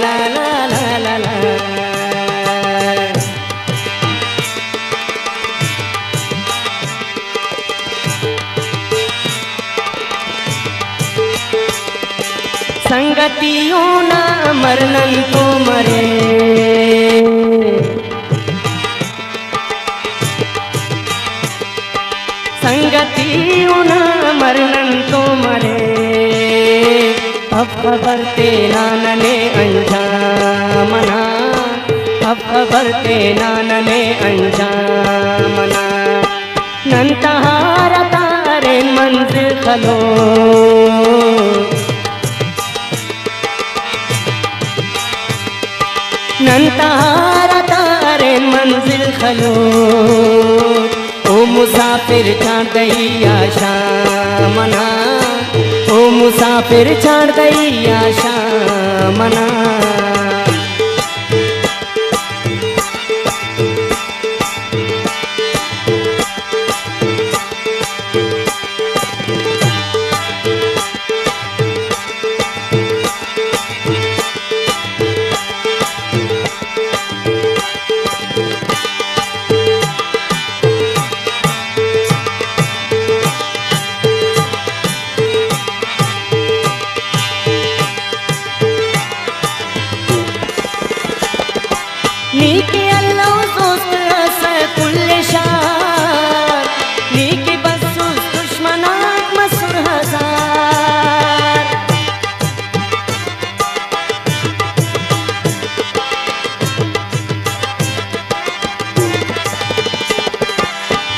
ला ला ला ला ला। संगतियों ना मरनन तो मरे, संगतियों ना मरनन तो मरे। अब खबर ते नानने अंजामना, अब खबर ते नानने अंजामना। नंतहार तारे मंजिल खलो, नंतहार तारे मंजिल खलो। ओ मुसाफिर छाड़ दई आशा मना, ओ मुसाफिर छाड़ दई आशा मना। नीके अल्लाह दोस्त असा कुल्ले शार, नीके बसूस दुश्मनात मसूर हजार।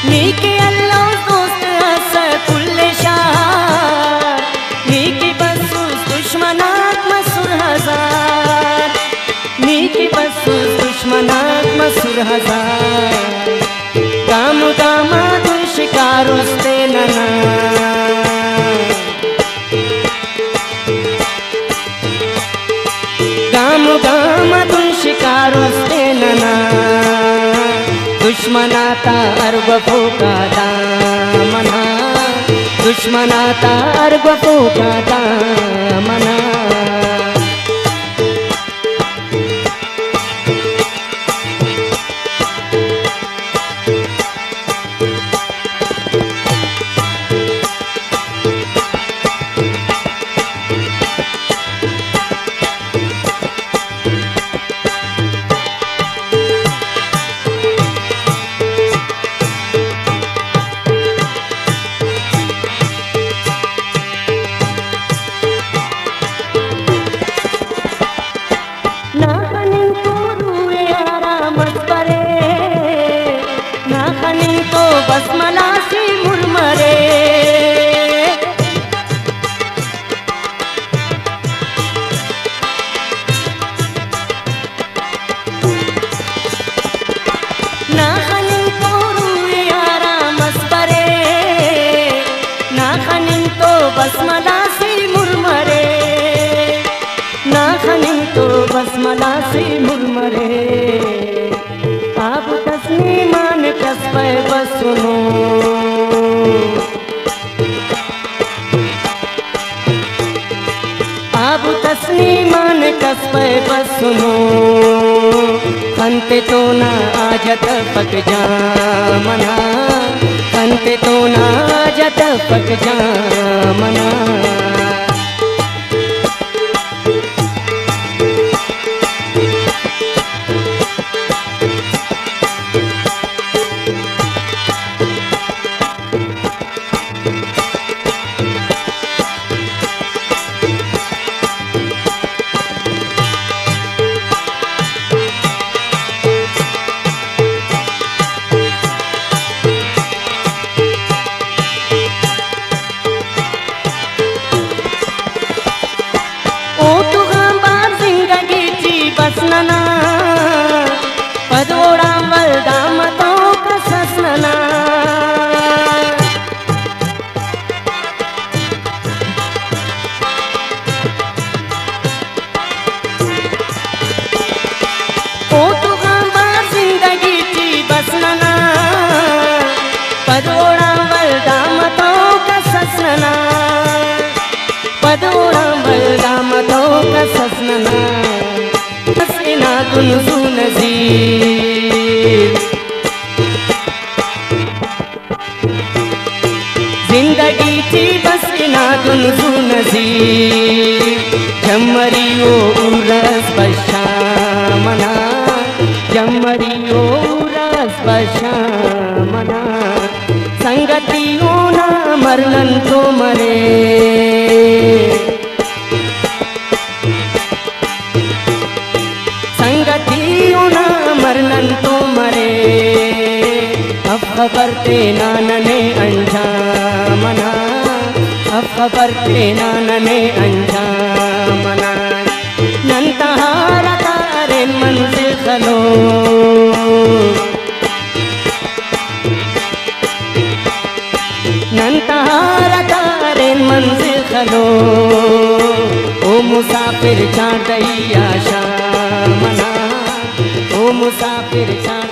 नीके अल्लाह दोस्त असा कुल्ले शार, नीके बसूस दुश्मनात मसूर हजार। नीके बसूस दुश्मनात मसूर हजार। गाम गामातून शिकारुसते नना, गाम गामातून शिकारुसते नना। दुश्मनाता अर्ग फुका दामना, दुश्मनाता अर्ग फुका दामना। बस मलासी मुरमरे, ना खनिन तो रूए यारा मस्परे, ना खनिन तो बस मलासी मुरमरे, ना खनिन तो बस मलासी मुरमरे। आप तस्नीमान कसबे बस सुनो, आप तस्नीमान कसबे बस सुनो। खनते तो ना आजत पक जामना, खनते तो ना आजत पक जामना। नज़ीर। जिंदगी थी बस इनादुन जू नज़ीर, जमरियो उरस बशामना, जमरियो उरस बशामना। संगतियों ना मरलन तो मरे, संगतियों ना मरलन तो मरे। अब खबर ते नानने अंजामना, अब खबर ते नानने अंजामना। नंतहार तारे मंजिल खलो, नंतहार तारे मंजिल खलो। ओ मुसाफिर चाँद दई आशा मना, ओ मुसाफिर चाँद